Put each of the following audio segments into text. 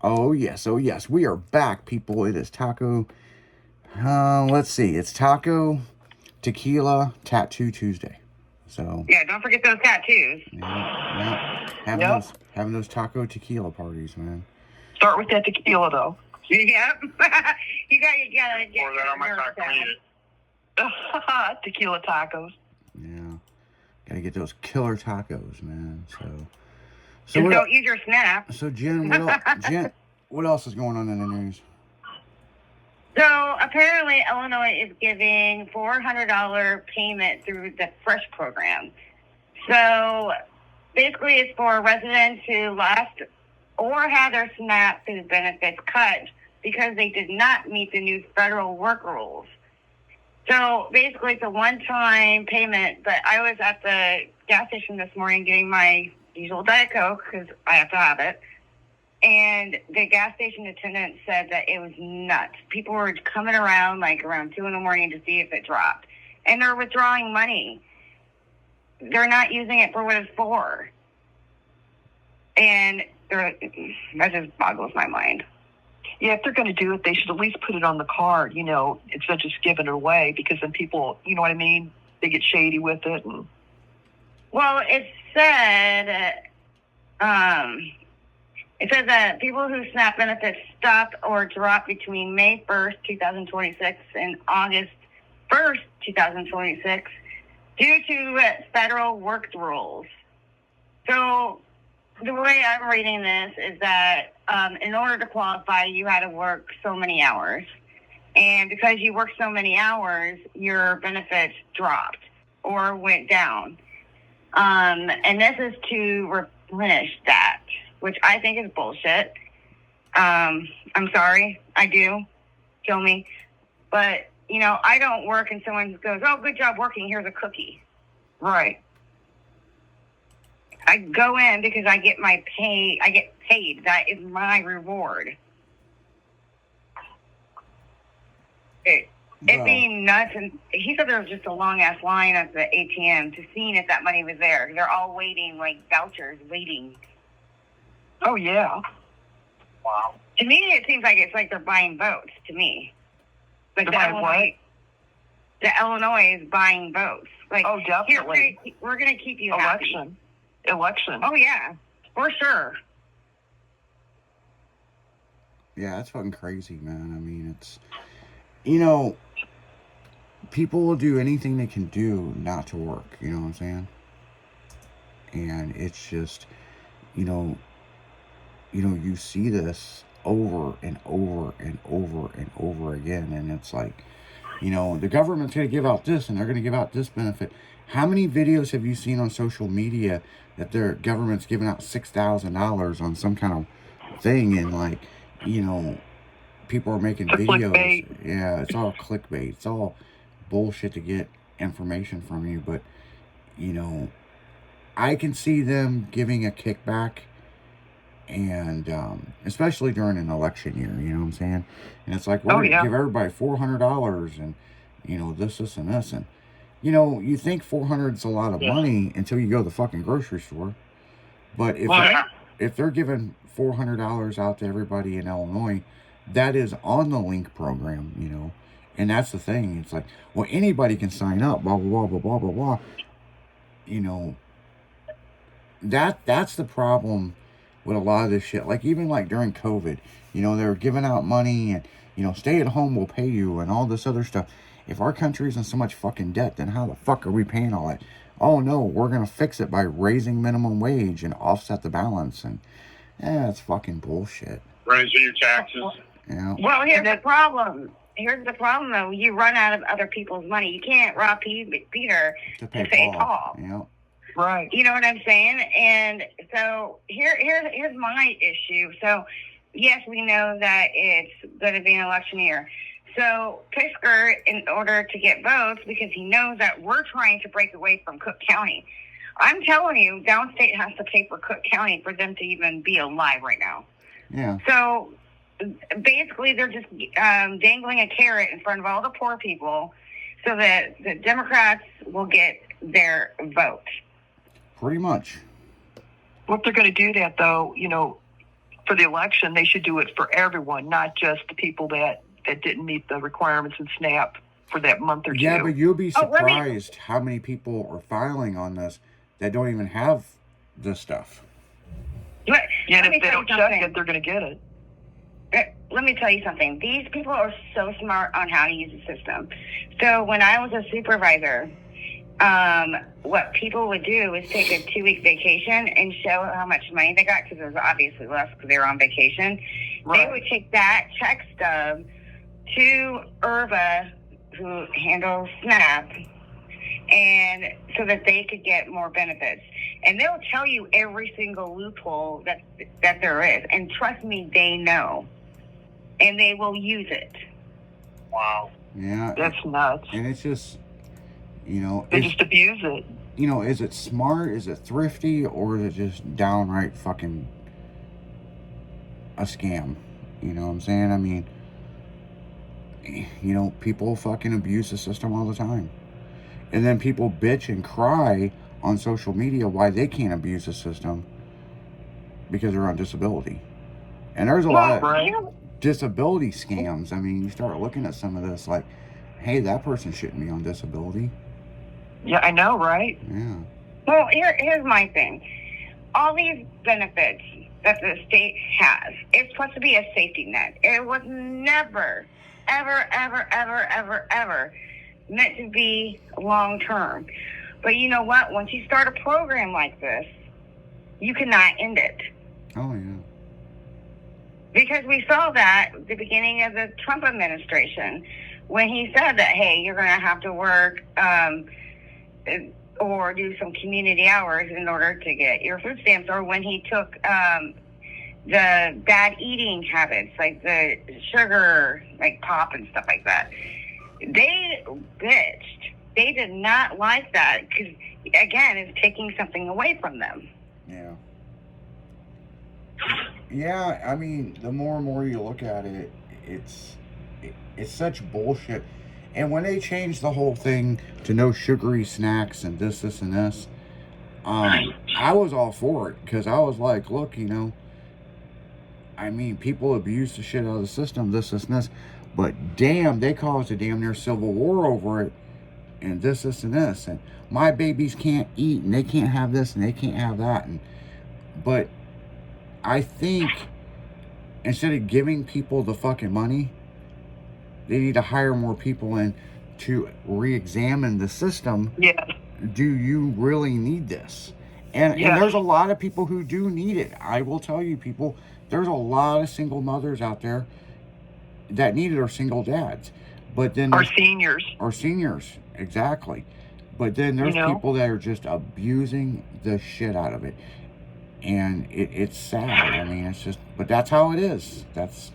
Oh yes, oh yes, we are back, people. It is Taco. Let's see, it's Taco Tequila Tattoo Tuesday. So Yeah, don't forget those tattoos. yeah, Yep. having those taco tequila parties, man. Start with that tequila, though. Yep. you gotta get. Pour that on my taco and eat it. Tequila tacos. Yeah, gotta get those killer tacos, man. So Just what? don't use your snap. So Jen, what else is going on in the news? So apparently, Illinois is giving $400 payment through the Fresh program. So basically, it's for residents who lost or had their SNAP food benefits cut because they did not meet the new federal work rules. So basically, it's a one-time payment. But I was at the gas station this morning getting my usual Diet Coke because I have to have it. And the gas station attendant said that it was nuts. People were coming around like around 2 a.m. to see if it dropped. And they're withdrawing money. They're not using it for what it's for. And that just boggles my mind. Yeah, if they're going to do it, they should at least put it on the card, instead of just giving it away, because then people, you know what I mean? They get shady with it. Well, it said, that people whose SNAP benefits stopped or dropped between May 1st, 2026 and August 1st, 2026 due to federal work rules. So the way I'm reading this is that in order to qualify, you had to work so many hours. And because you worked so many hours, your benefits dropped or went down. And this is to replenish that, which I think is bullshit. I'm sorry. I do. Kill me. But, I don't work and someone goes, oh, good job working. Here's a cookie. Right. I go in because I get paid. That is my reward. It being nuts. And he said there was just a long-ass line at the ATM to seeing if that money was there. They're all waiting, like vouchers, waiting. Oh, yeah. Wow. To me, it seems like it's like they're buying votes, to me. Like they're buying what? The Illinois is buying votes. Like, oh, definitely. We're going to keep you happy. Election. Oh, yeah. For sure. Yeah, that's fucking crazy, man. I mean, it's, people will do anything they can do not to work, you know what I'm saying? And it's just, you see this over and over and over and over again, and it's like, the government's going to give out this, and they're going to give out this benefit. How many videos have you seen on social media that their government's giving out $6,000 on some kind of thing, and like, people are making videos. Clickbait. Yeah, it's all clickbait. It's all bullshit to get information from you. But, I can see them giving a kickback, and especially during an election year, you know what I'm saying? And it's like, we're going to give everybody $400 and, this, and this. And, you think $400 is a lot of money until you go to the fucking grocery store. But if they're giving $400 out to everybody in Illinois, that is on the Link program, And that's the thing. It's like, well, anybody can sign up, blah, blah, blah, blah, blah, blah, blah. That's the problem with a lot of this shit. Like, even like during COVID, they were giving out money and, stay at home, we'll pay you, and all this other stuff. If our country's in so much fucking debt, then how the fuck are we paying all that? Oh no, we're going to fix it by raising minimum wage and offset the balance. And, it's fucking bullshit. Raising your taxes. Yeah. Well, here's the problem. Here's the problem, though. You run out of other people's money. You can't rob Peter to pay Paul. Yeah. Right. You know what I'm saying? And so here's my issue. So, yes, we know that it's going to be an election year. So Pritzker, in order to get votes, because he knows that we're trying to break away from Cook County. I'm telling you, downstate has to pay for Cook County for them to even be alive right now. Yeah. So basically, they're just dangling a carrot in front of all the poor people so that the Democrats will get their vote. Pretty much. Well, if they're going to do that, though, for the election, they should do it for everyone, not just the people that didn't meet the requirements in SNAP for that month or two. Yeah, but you'll be surprised how many people are filing on this that don't even have this stuff. Yeah, and if they don't check it, they're going to get it. Let me tell you something. These people are so smart on how to use the system. So when I was a supervisor, what people would do is take a 2-week vacation and show how much money they got, because it was obviously less because they were on vacation. Right. They would take that check stub to IRBA, who handles SNAP, and so that they could get more benefits. And they'll tell you every single loophole that there is. And trust me, they know. And they will use it. Wow. Yeah. That's nuts. And it's just, you know. They just abuse it. You know, is it smart? Is it thrifty? Or is it just downright fucking a scam? You know what I'm saying? I mean, you know, people fucking abuse the system all the time. And then people bitch and cry on social media why they can't abuse the system because they're on disability. And there's a lot of disability scams. I mean, you start looking at some of this like, hey, that person shouldn't be on disability. Yeah, I know, right? Yeah. Well, here's my thing. All these benefits that the state has, it's supposed to be a safety net. It was never, ever, ever, ever, ever, ever meant to be long term. But you know what? Once you start a program like this, you cannot end it. Oh, yeah. Because we saw that at the beginning of the Trump administration, when he said that, hey, you're going to have to work or do some community hours in order to get your food stamps, or when he took the bad eating habits, like the sugar, like pop and stuff like that. They bitched. They did not like that because, again, it's taking something away from them. Yeah. Yeah, I mean, the more and more you look at it, it's such bullshit. And when they changed the whole thing to no sugary snacks and this, and this, I was all for it because I was like, look, you know, I mean, people abuse the shit out of the system, this, and this, but damn, they caused a damn near civil war over it, and this, and this, and my babies can't eat, and they can't have this, and they can't have that, but I think instead of giving people the fucking money, they need to hire more people in to re-examine the system. Yeah. Do you really need this? And there's a lot of people who do need it. I will tell you, people, there's a lot of single mothers out there that need it, or single dads. But then or seniors. Or seniors, exactly. But then there's people that are just abusing the shit out of it. And it's sad. I mean, it's just, but that's how it is. That's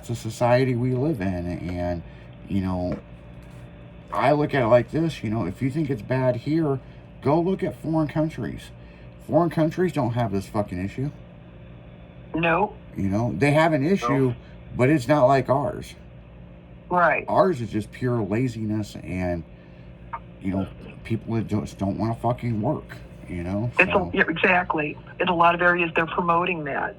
a society we live in. And, you know, I look at it like this, you know, if you think it's bad here, go look at foreign countries. Foreign countries don't have this fucking issue. No. You know, they have an issue, but it's not like ours. Right. Ours is just pure laziness and, you know, people that just don't want to fucking work, you know? Exactly. In a lot of areas, they're promoting that.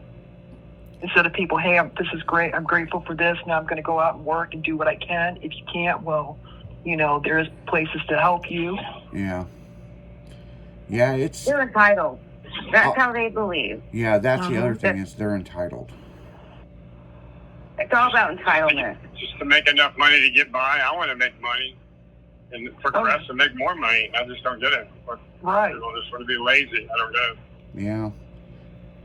Instead of people, hey, this is great, I'm grateful for this, now I'm going to go out and work and do what I can. If you can't, well, you know, there's places to help you. Yeah. Yeah, they're entitled. That's how they believe. Yeah, that's the other thing, is they're entitled. It's all about entitlement. Just to make enough money to get by. I want to make money and progress and make more money. I just don't get it. Right. I just want to be lazy. I don't get it. Yeah.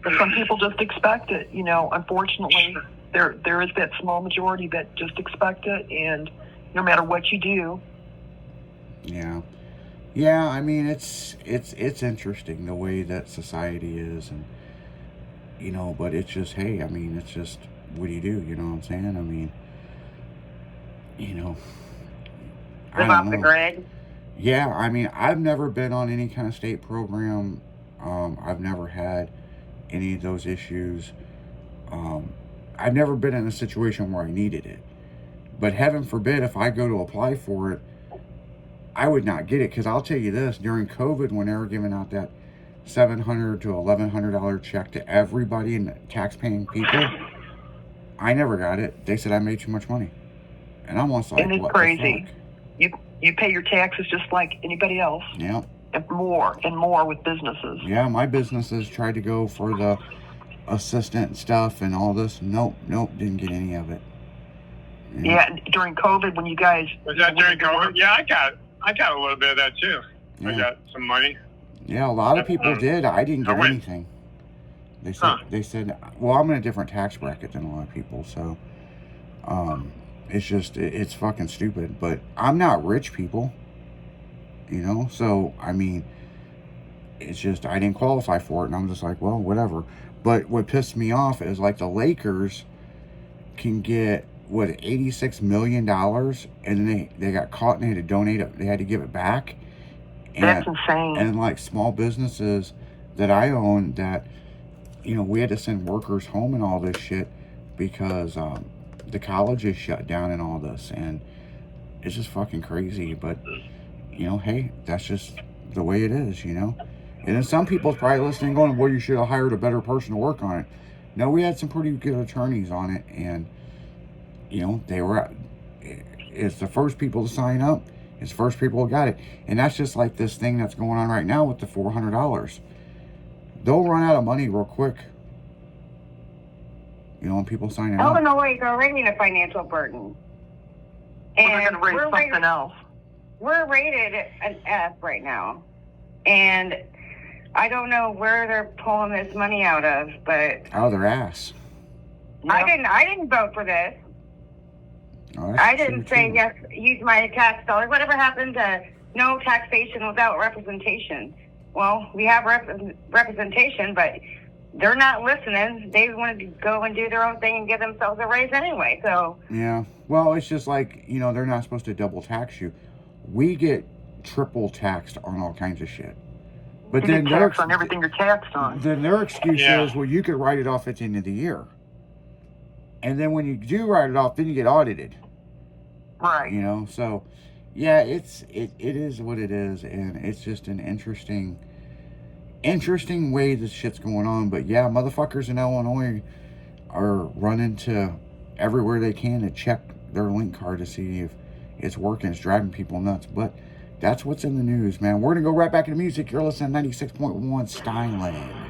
But some people just expect it. You know, unfortunately, there is that small majority that just expect it, and no matter what you do. Yeah. Yeah, I mean, it's interesting the way that society is, and, you know, but it's just, hey, I mean, it's just, what do? You know what I'm saying? I mean, you know. Live off the grid? Yeah, I mean, I've never been on any kind of state program. I've never had any of those issues. I've never been in a situation where I needed it. But heaven forbid, if I go to apply for it, I would not get it. Because I'll tell you this, during COVID, when they were giving out that $700 to $1,100 check to everybody and tax-paying people. I never got it. They said I made too much money, and I'm almost like, and it's what crazy. the fuck? You pay your taxes just like anybody else. Yeah. And more with businesses. Yeah, my businesses tried to go for the assistant stuff and all this. Nope, didn't get any of it. Yeah, during COVID when you guys... Was that during COVID? Yeah, I got a little bit of that too. Yeah. I got some money. Yeah, a lot of people did. I didn't get anything. They said, well, I'm in a different tax bracket than a lot of people, so it's just, it's fucking stupid. But I'm not rich, people. You know, so I mean, it's just I didn't qualify for it, and I'm just like, well, whatever. But what pissed me off is like the Lakers can get what $86 million, and then they got caught and they had to donate it. They had to give it back. And, that's insane. And like small businesses that I own, that you know, we had to send workers home and all this shit because the college is shut down and all this, and it's just fucking crazy. But you know, hey, that's just the way it is, you know. And then some people's probably listening going, well, you should have hired a better person to work on it. No, we had some pretty good attorneys on it, and you know, they were, it's the first people to sign up, it's the first people who got it. And that's just like this thing that's going on right now with the $400. They'll run out of money real quick, you know, when people sign it up. Illinois is already a financial burden. And they're going to raise something else. We're rated an F right now, and I don't know where they're pulling this money out of, but out of their ass. Yeah. I didn't vote for this. Oh, I didn't say yes, use my tax dollars. Whatever happened to no taxation without representation? Well, we have representation, but they're not listening. They want to go and do their own thing and give themselves a raise anyway. So yeah, well, it's just like, you know, they're not supposed to double tax you. We get triple taxed on all kinds of shit. But then they're taxed on everything you're taxed on. Then their excuse is, well, you could write it off at the end of the year. And then when you do write it off, then you get audited. Right. You know, so yeah, it is what it is, and it's just an interesting way this shit's going on. But yeah, motherfuckers in Illinois are running to everywhere they can to check their link card to see if it's working. It's driving people nuts. But that's what's in the news, man. We're gonna go right back into music. You're listening to 96.1 Steinland.